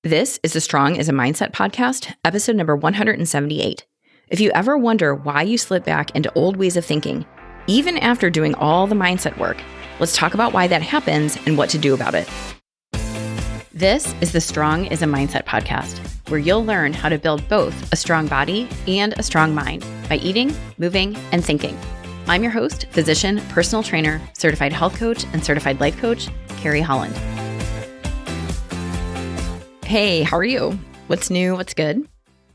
This is the Strong is a Mindset podcast, episode number 178. If you ever wonder why you slip back into old ways of thinking, even after doing all the mindset work, let's talk about why that happens and what to do about it. This is the Strong is a Mindset podcast, where you'll learn how to build both a strong body and a strong mind by eating, moving, and thinking. I'm your host, physician, personal trainer, certified health coach, and certified life coach, Carrie Holland. Hey, how are you? What's new? What's good?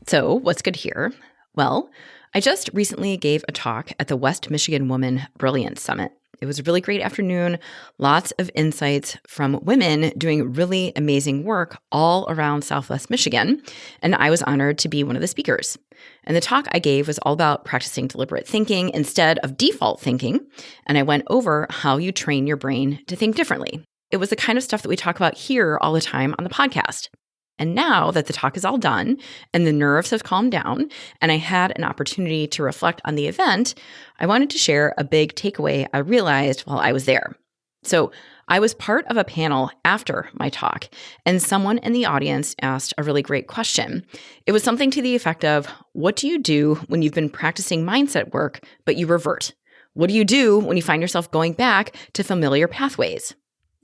So, what's good here? Well, I just recently gave a talk at the West Michigan Woman Brilliance Summit. It was a really great afternoon, lots of insights from women doing really amazing work all around Southwest Michigan, and I was honored to be one of the speakers. And the talk I gave was all about practicing deliberate thinking instead of default thinking, and I went over how you train your brain to think differently. It was the kind of stuff that we talk about here all the time on the podcast. And now that the talk is all done and the nerves have calmed down and I had an opportunity to reflect on the event, I wanted to share a big takeaway I realized while I was there. So I was part of a panel after my talk, and someone in the audience asked a really great question. It was something to the effect of, what do you do when you've been practicing mindset work, but you revert? What do you do when you find yourself going back to familiar pathways?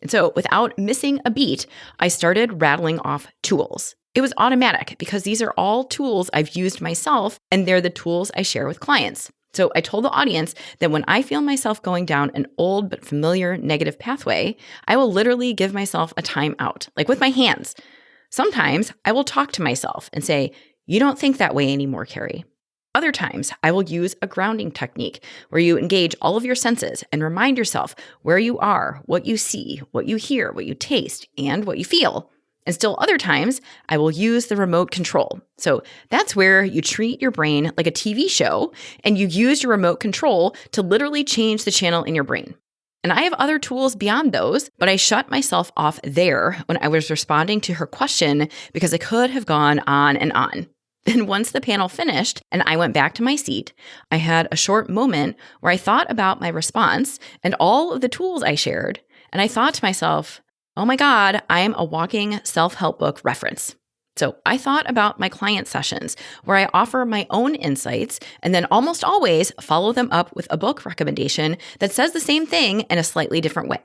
And so without missing a beat, I started rattling off tools. It was automatic because these are all tools I've used myself, and they're the tools I share with clients. So I told the audience that when I feel myself going down an old but familiar negative pathway, I will literally give myself a time out, like with my hands. Sometimes I will talk to myself and say, "You don't think that way anymore, Carrie." Other times, I will use a grounding technique where you engage all of your senses and remind yourself where you are, what you see, what you hear, what you taste, and what you feel. And still other times, I will use the remote control. So that's where you treat your brain like a TV show and you use your remote control to literally change the channel in your brain. And I have other tools beyond those, but I shut myself off there when I was responding to her question because I could have gone on and on. Then once the panel finished and I went back to my seat, I had a short moment where I thought about my response and all of the tools I shared. And I thought to myself, oh my God, I am a walking self-help book reference. So I thought about my client sessions where I offer my own insights and then almost always follow them up with a book recommendation that says the same thing in a slightly different way.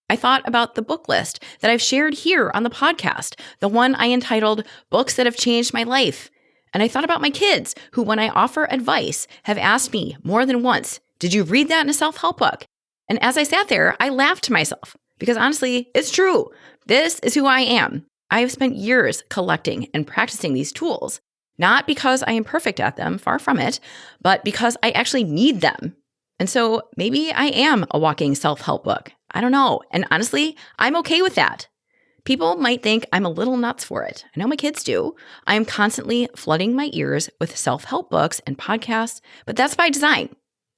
I thought about the book list that I've shared here on the podcast, the one I entitled Books That Have Changed My Life. And I thought about my kids who, when I offer advice, have asked me more than once, did you read that in a self-help book? And as I sat there, I laughed to myself because honestly, it's true. This is who I am. I have spent years collecting and practicing these tools, not because I am perfect at them, far from it, but because I actually need them. And so maybe I am a walking self-help book. I don't know. And honestly, I'm okay with that. People might think I'm a little nuts for it. I know my kids do. I am constantly flooding my ears with self-help books and podcasts, but that's by design.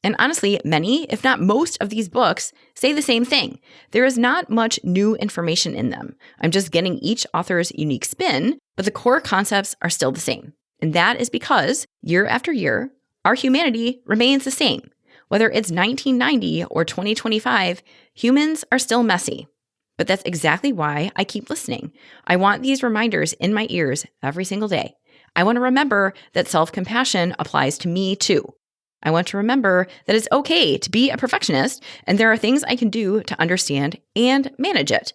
And honestly, many, if not most of these books say the same thing. There is not much new information in them. I'm just getting each author's unique spin, but the core concepts are still the same. And that is because year after year, our humanity remains the same. Whether it's 1990 or 2025, humans are still messy. But that's exactly why I keep listening. I want these reminders in my ears every single day. I want to remember that self-compassion applies to me too. I want to remember that it's okay to be a perfectionist and there are things I can do to understand and manage it.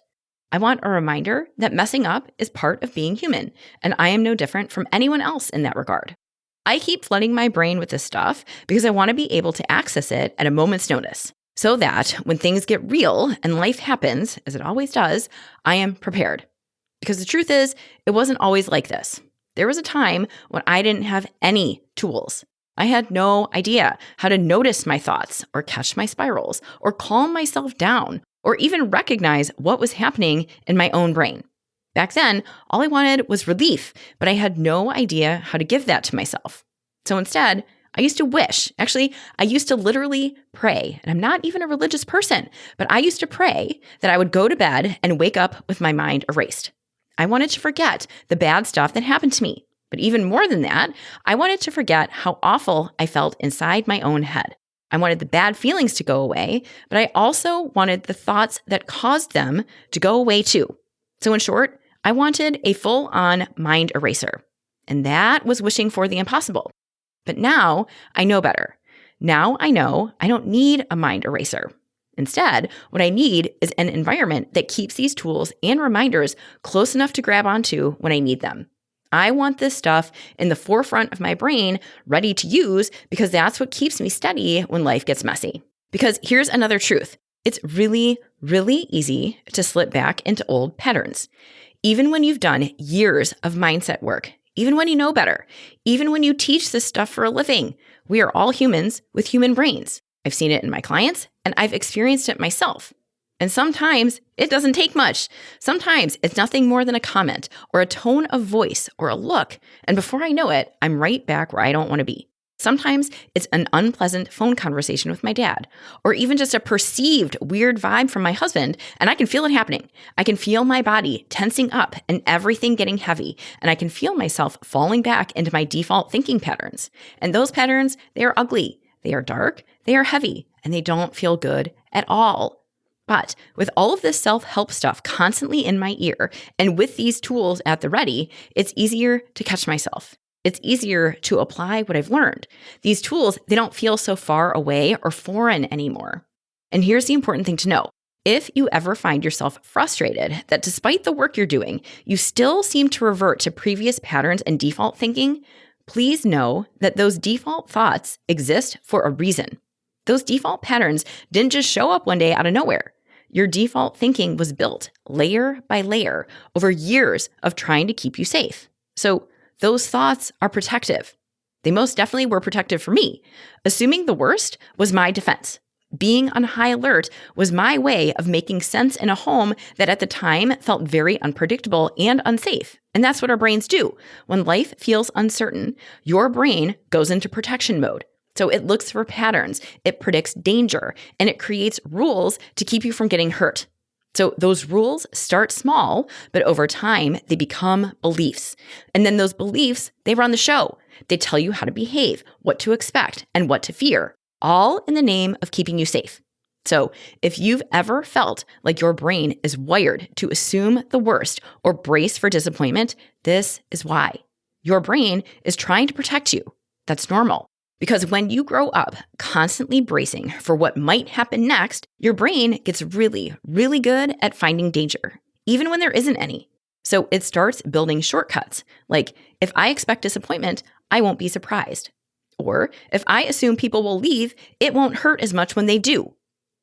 I want a reminder that messing up is part of being human, and I am no different from anyone else in that regard. I keep flooding my brain with this stuff because I want to be able to access it at a moment's notice, so that when things get real and life happens, as it always does, I am prepared. Because the truth is, it wasn't always like this. There was a time when I didn't have any tools. I had no idea how to notice my thoughts or catch my spirals or calm myself down or even recognize what was happening in my own brain. Back then, all I wanted was relief, but I had no idea how to give that to myself. So instead, I used to wish. Actually, I used to literally pray. And I'm not even a religious person, but I used to pray that I would go to bed and wake up with my mind erased. I wanted to forget the bad stuff that happened to me. But even more than that, I wanted to forget how awful I felt inside my own head. I wanted the bad feelings to go away, but I also wanted the thoughts that caused them to go away too. So in short, I wanted a full-on mind eraser. And that was wishing for the impossible. But now I know better. Now I know I don't need a mind eraser. Instead, what I need is an environment that keeps these tools and reminders close enough to grab onto when I need them. I want this stuff in the forefront of my brain, ready to use, because that's what keeps me steady when life gets messy. Because here's another truth. It's really, really easy to slip back into old patterns. Even when you've done years of mindset work, even when you know better, even when you teach this stuff for a living, we are all humans with human brains. I've seen it in my clients, and I've experienced it myself. And sometimes it doesn't take much. Sometimes it's nothing more than a comment or a tone of voice or a look. And before I know it, I'm right back where I don't want to be. Sometimes it's an unpleasant phone conversation with my dad, or even just a perceived weird vibe from my husband, and I can feel it happening. I can feel my body tensing up and everything getting heavy, and I can feel myself falling back into my default thinking patterns. And those patterns, they are ugly, they are dark, they are heavy, and they don't feel good at all. But with all of this self-help stuff constantly in my ear, and with these tools at the ready, it's easier to catch myself. It's easier to apply what I've learned. These tools, they don't feel so far away or foreign anymore. And here's the important thing to know. If you ever find yourself frustrated that despite the work you're doing, you still seem to revert to previous patterns and default thinking, please know that those default thoughts exist for a reason. Those default patterns didn't just show up one day out of nowhere. Your default thinking was built layer by layer over years of trying to keep you safe. So those thoughts are protective. They most definitely were protective for me. Assuming the worst was my defense. Being on high alert was my way of making sense in a home that at the time felt very unpredictable and unsafe. And that's what our brains do. When life feels uncertain, your brain goes into protection mode. So it looks for patterns, it predicts danger, and it creates rules to keep you from getting hurt. So those rules start small, but over time, they become beliefs. And then those beliefs, they run the show. They tell you how to behave, what to expect, and what to fear, all in the name of keeping you safe. So if you've ever felt like your brain is wired to assume the worst or brace for disappointment, this is why. Your brain is trying to protect you. That's normal. Because when you grow up constantly bracing for what might happen next, your brain gets really, really good at finding danger, even when there isn't any. So it starts building shortcuts, like if I expect disappointment, I won't be surprised. Or if I assume people will leave, it won't hurt as much when they do.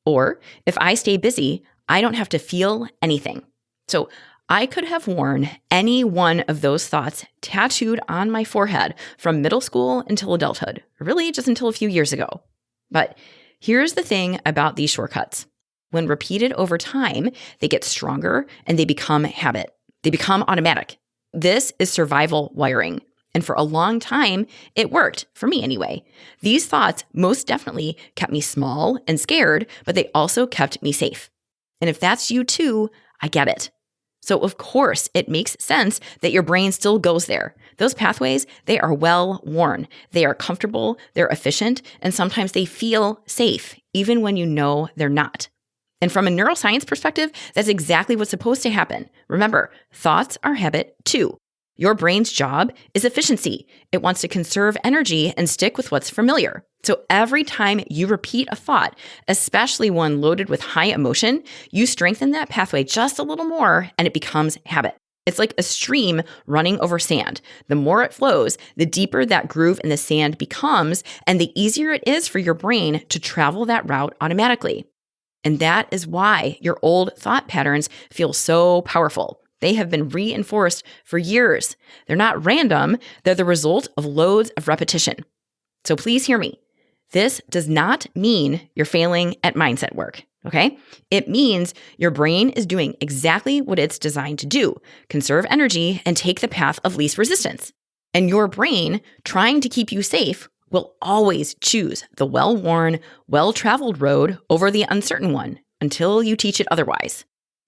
Or if I stay busy, I don't have to feel anything. So I could have worn any one of those thoughts tattooed on my forehead from middle school until adulthood, really just until a few years ago. But here's the thing about these shortcuts. When repeated over time, they get stronger and they become habit. They become automatic. This is survival wiring. And for a long time, it worked, for me anyway. These thoughts most definitely kept me small and scared, but they also kept me safe. And if that's you too, I get it. So of course, it makes sense that your brain still goes there. Those pathways, they are well worn. They are comfortable, they're efficient, and sometimes they feel safe, even when you know they're not. And from a neuroscience perspective, that's exactly what's supposed to happen. Remember, thoughts are habit too. Your brain's job is efficiency. It wants to conserve energy and stick with what's familiar. So every time you repeat a thought, especially one loaded with high emotion, you strengthen that pathway just a little more and it becomes habit. It's like a stream running over sand. The more it flows, the deeper that groove in the sand becomes, and the easier it is for your brain to travel that route automatically. And that is why your old thought patterns feel so powerful. They have been reinforced for years. They're not random. They're the result of loads of repetition. So please hear me. This does not mean you're failing at mindset work, okay? It means your brain is doing exactly what it's designed to do, conserve energy and take the path of least resistance. And your brain, trying to keep you safe, will always choose the well-worn, well-traveled road over the uncertain one until you teach it otherwise.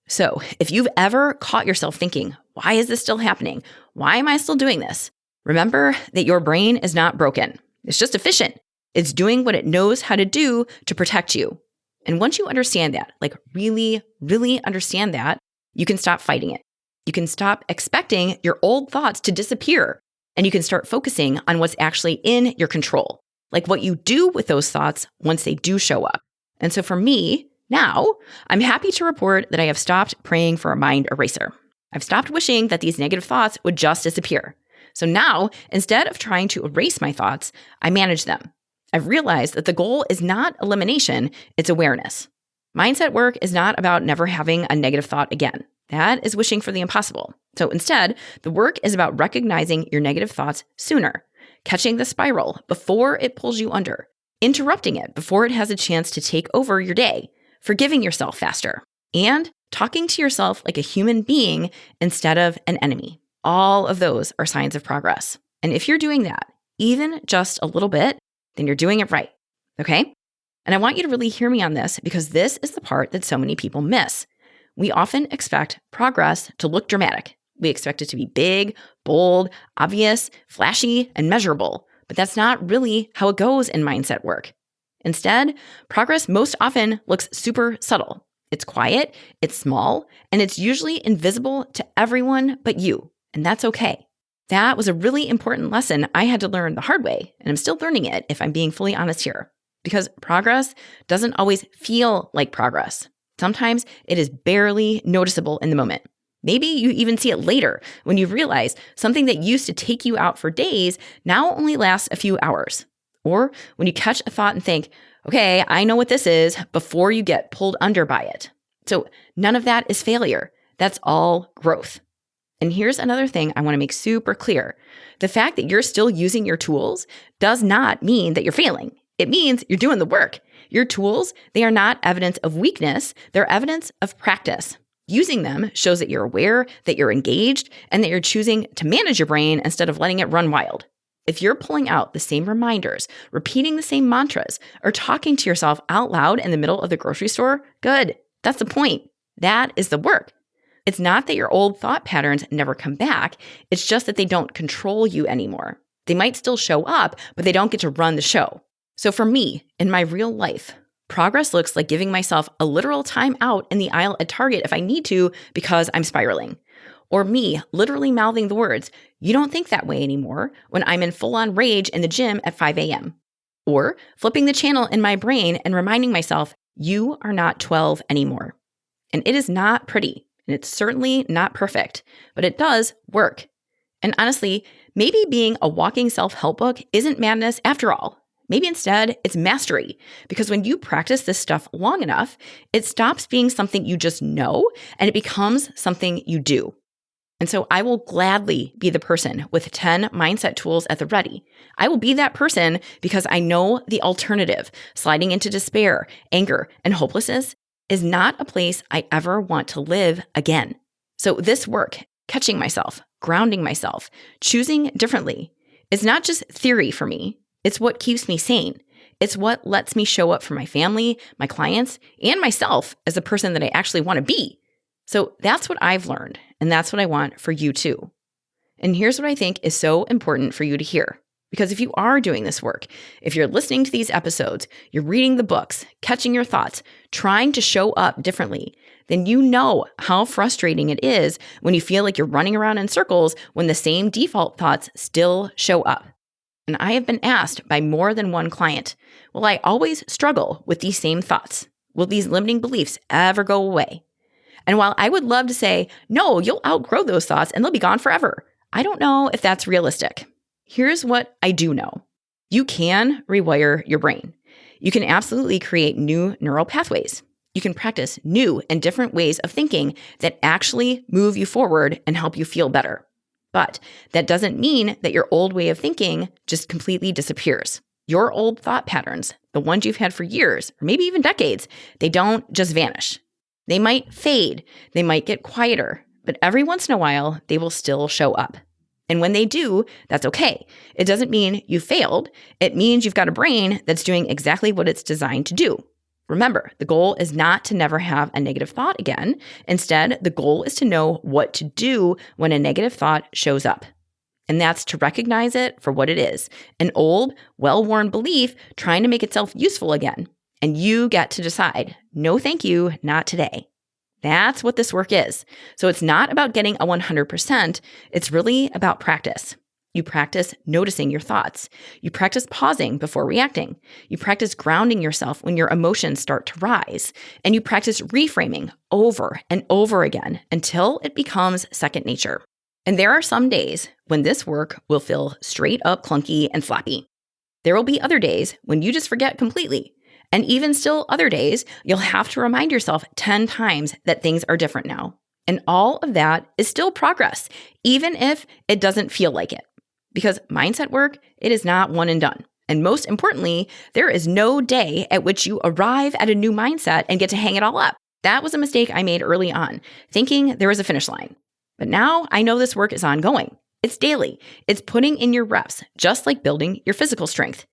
So if you've ever caught yourself thinking, why is this still happening? Why am I still doing this? Remember that your brain is not broken. It's just efficient. It's doing what it knows how to do to protect you. And once you understand that, like really, really understand that, you can stop fighting it. You can stop expecting your old thoughts to disappear, and you can start focusing on what's actually in your control, like what you do with those thoughts once they do show up. And so for me, now, I'm happy to report that I have stopped praying for a mind eraser. I've stopped wishing that these negative thoughts would just disappear. So now, instead of trying to erase my thoughts, I manage them. I've realized that the goal is not elimination, it's awareness. Mindset work is not about never having a negative thought again. That is wishing for the impossible. So instead, the work is about recognizing your negative thoughts sooner, catching the spiral before it pulls you under, interrupting it before it has a chance to take over your day, forgiving yourself faster, and talking to yourself like a human being instead of an enemy. All of those are signs of progress. And if you're doing that, even just a little bit, then you're doing it right, okay? And I want you to really hear me on this because this is the part that so many people miss. We often expect progress to look dramatic. We expect it to be big, bold, obvious, flashy, and measurable. But that's not really how it goes in mindset work. Instead, progress most often looks super subtle. It's quiet, it's small, and it's usually invisible to everyone but you. And that's okay. That was a really important lesson I had to learn the hard way, and I'm still learning it if I'm being fully honest here. Because progress doesn't always feel like progress. Sometimes it is barely noticeable in the moment. Maybe you even see it later when you realize something that used to take you out for days now only lasts a few hours. Or when you catch a thought and think, okay, I know what this is, before you get pulled under by it. So none of that is failure. That's all growth. And here's another thing I want to make super clear. The fact that you're still using your tools does not mean that you're failing. It means you're doing the work. Your tools, they are not evidence of weakness. They're evidence of practice. Using them shows that you're aware, that you're engaged, and that you're choosing to manage your brain instead of letting it run wild. If you're pulling out the same reminders, repeating the same mantras, or talking to yourself out loud in the middle of the grocery store, good. That's the point. That is the work. It's not that your old thought patterns never come back. It's just that they don't control you anymore. They might still show up, but they don't get to run the show. So for me, in my real life, progress looks like giving myself a literal time out in the aisle at Target if I need to because I'm spiraling. Or me literally mouthing the words, "You don't think that way anymore," when I'm in full-on rage in the gym at 5 a.m. Or flipping the channel in my brain and reminding myself, "You are not 12 anymore." And it is not pretty, and it's certainly not perfect, but it does work. And honestly, maybe being a walking self-help book isn't madness after all. Maybe instead, it's mastery, because when you practice this stuff long enough, it stops being something you just know, and it becomes something you do. And so I will gladly be the person with 10 mindset tools at the ready. I will be that person because I know the alternative, sliding into despair, anger, and hopelessness, is not a place I ever want to live again. So this work, catching myself, grounding myself, choosing differently, is not just theory for me. It's what keeps me sane. It's what lets me show up for my family, my clients, and myself as the person that I actually want to be. So that's what I've learned, and that's what I want for you too. And here's what I think is so important for you to hear. Because if you are doing this work, if you're listening to these episodes, you're reading the books, catching your thoughts, trying to show up differently, then you know how frustrating it is when you feel like you're running around in circles when the same default thoughts still show up. And I have been asked by more than one client, will I always struggle with these same thoughts? Will these limiting beliefs ever go away? And while I would love to say, no, you'll outgrow those thoughts and they'll be gone forever, I don't know if that's realistic. Here's what I do know. You can rewire your brain. You can absolutely create new neural pathways. You can practice new and different ways of thinking that actually move you forward and help you feel better. But that doesn't mean that your old way of thinking just completely disappears. Your old thought patterns, the ones you've had for years, or maybe even decades, they don't just vanish. They might fade, they might get quieter, but every once in a while, they will still show up. And when they do, that's okay. It doesn't mean you failed. It means you've got a brain that's doing exactly what it's designed to do. Remember, the goal is not to never have a negative thought again. Instead, the goal is to know what to do when a negative thought shows up. And that's to recognize it for what it is, an old, well-worn belief trying to make itself useful again. And you get to decide, no thank you, not today. That's what this work is. So it's not about getting a 100%. It's really about practice. You practice noticing your thoughts. You practice pausing before reacting. You practice grounding yourself when your emotions start to rise. And you practice reframing over and over again until it becomes second nature. And there are some days when this work will feel straight up clunky and sloppy. There will be other days when you just forget completely. And even still other days, you'll have to remind yourself 10 times that things are different now. And all of that is still progress, even if it doesn't feel like it. Because mindset work, it is not one and done. And most importantly, there is no day at which you arrive at a new mindset and get to hang it all up. That was a mistake I made early on, thinking there was a finish line. But now I know this work is ongoing. It's daily. It's putting in your reps, just like building your physical strength.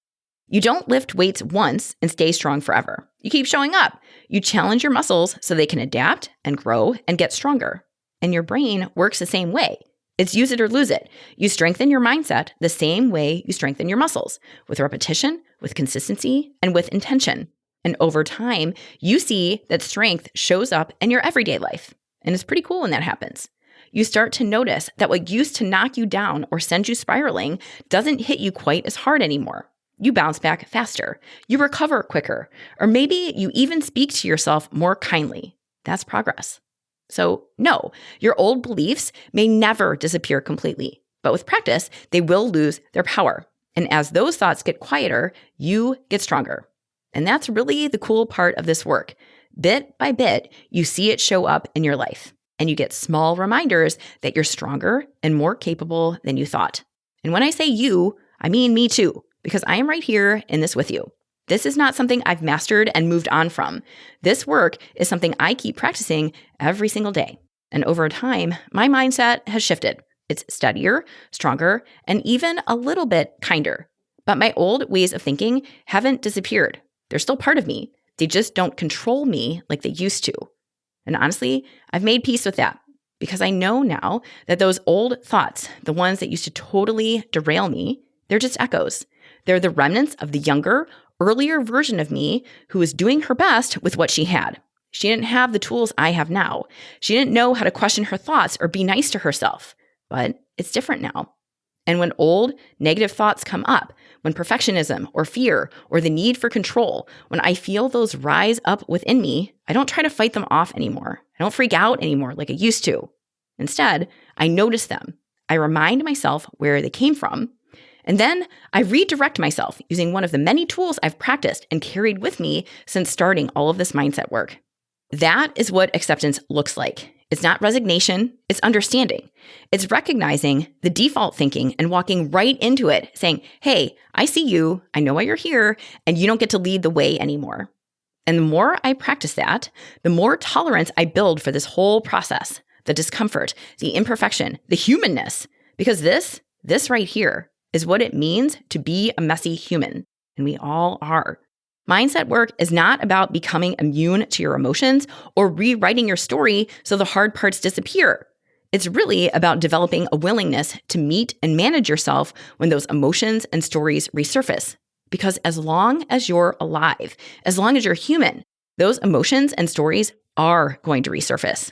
You don't lift weights once and stay strong forever. You keep showing up. You challenge your muscles so they can adapt and grow and get stronger. And your brain works the same way. It's use it or lose it. You strengthen your mindset the same way you strengthen your muscles, with repetition, with consistency, and with intention. And over time, you see that strength shows up in your everyday life. And it's pretty cool when that happens. You start to notice that what used to knock you down or send you spiraling doesn't hit you quite as hard anymore. You bounce back faster. You recover quicker. Or maybe you even speak to yourself more kindly. That's progress. So no, your old beliefs may never disappear completely, but with practice, they will lose their power. And as those thoughts get quieter, you get stronger. And that's really the cool part of this work. Bit by bit, you see it show up in your life, and you get small reminders that you're stronger and more capable than you thought. And when I say you, I mean me too, because I am right here in this with you. This is not something I've mastered and moved on from. This work is something I keep practicing every single day. And over time, my mindset has shifted. It's steadier, stronger, and even a little bit kinder. But my old ways of thinking haven't disappeared. They're still part of me. They just don't control me like they used to. And honestly, I've made peace with that because I know now that those old thoughts, the ones that used to totally derail me, they're just echoes. They're the remnants of the younger, earlier version of me who was doing her best with what she had. She didn't have the tools I have now. She didn't know how to question her thoughts or be nice to herself. But it's different now. And when old negative thoughts come up, when perfectionism or fear or the need for control, when I feel those rise up within me, I don't try to fight them off anymore. I don't freak out anymore like I used to. Instead, I notice them. I remind myself where they came from. And then I redirect myself using one of the many tools I've practiced and carried with me since starting all of this mindset work. That is what acceptance looks like. It's not resignation, it's understanding. It's recognizing the default thinking and walking right into it, saying, hey, I see you, I know why you're here, and you don't get to lead the way anymore. And the more I practice that, the more tolerance I build for this whole process, the discomfort, the imperfection, the humanness, because this right here is what it means to be a messy human, and we all are. Mindset work is not about becoming immune to your emotions or rewriting your story so the hard parts disappear. It's really about developing a willingness to meet and manage yourself when those emotions and stories resurface. Because as long as you're alive, as long as you're human, those emotions and stories are going to resurface.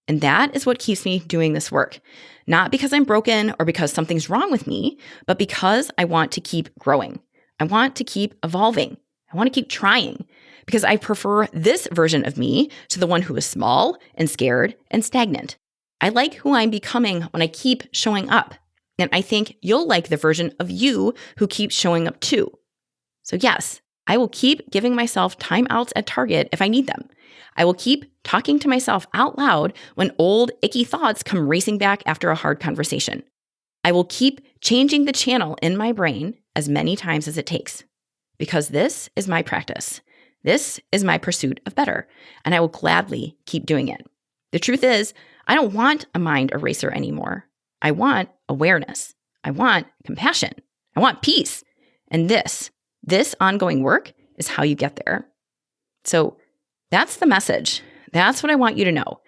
And that is what keeps me doing this work. Not because I'm broken or because something's wrong with me, but because I want to keep growing. I want to keep evolving. I want to keep trying because I prefer this version of me to the one who is small and scared and stagnant. I like who I'm becoming when I keep showing up. And I think you'll like the version of you who keeps showing up too. So yes, I will keep giving myself timeouts at Target if I need them. I will keep talking to myself out loud when old, icky thoughts come racing back after a hard conversation. I will keep changing the channel in my brain as many times as it takes. Because this is my practice. This is my pursuit of better, and I will gladly keep doing it. The truth is, I don't want a mind eraser anymore. I want awareness. I want compassion. I want peace. And this ongoing work is how you get there. So that's the message. That's what I want you to know.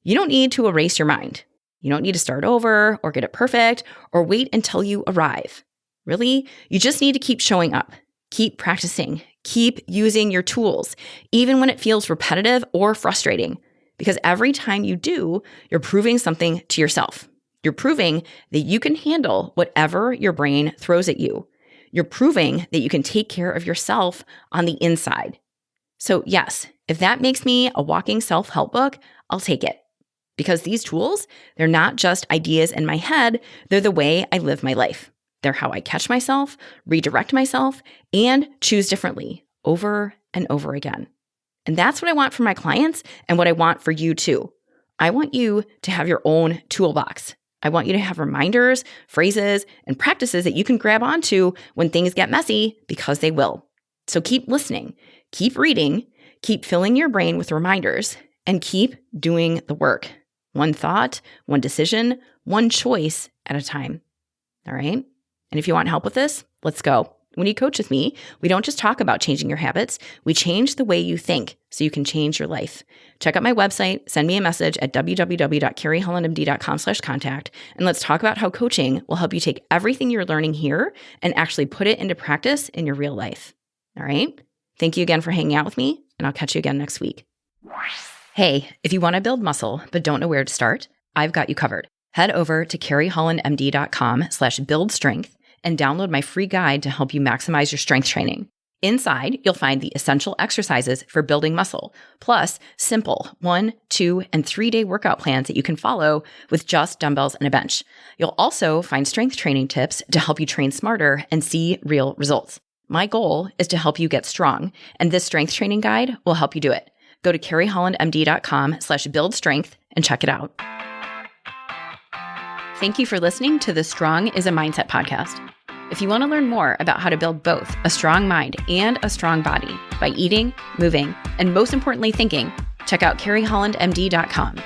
You don't need to erase your mind. You don't need to start over or get it perfect or wait until you arrive. Really, you just need to keep showing up. Keep practicing. Keep using your tools, even when it feels repetitive or frustrating, Because every time you do, you're proving something to yourself. You're proving that you can handle whatever your brain throws at you. You're proving that you can take care of yourself on the inside. So yes, if that makes me a walking self-help book, I'll take it. Because these tools, they're not just ideas in my head, they're the way I live my life. They're how I catch myself, redirect myself, and choose differently over and over again. And that's what I want for my clients and what I want for you too. I want you to have your own toolbox. I want you to have reminders, phrases, and practices that you can grab onto when things get messy, because they will. So keep listening, keep reading, keep filling your brain with reminders, and keep doing the work. One thought, one decision, one choice at a time. All right? And if you want help with this, let's go. When you coach with me, we don't just talk about changing your habits, we change the way you think so you can change your life. Check out my website, send me a message at www.carriehollandmd.com/contact, and let's talk about how coaching will help you take everything you're learning here and actually put it into practice in your real life. All right? Thank you again for hanging out with me, and I'll catch you again next week. Hey, if you want to build muscle but don't know where to start, I've got you covered. Head over to carriehollandmd.com/buildstrength and download my free guide to help you maximize your strength training. Inside, you'll find the essential exercises for building muscle, plus simple 1, 2, and 3-day workout plans that you can follow with just dumbbells and a bench. You'll also find strength training tips to help you train smarter and see real results. My goal is to help you get strong, and this strength training guide will help you do it. Go to carriehollandmd.com/buildstrength and check it out. Thank you for listening to the Strong is a Mindset podcast. If you want to learn more about how to build both a strong mind and a strong body by eating, moving, and most importantly, thinking, check out carriehollandmd.com.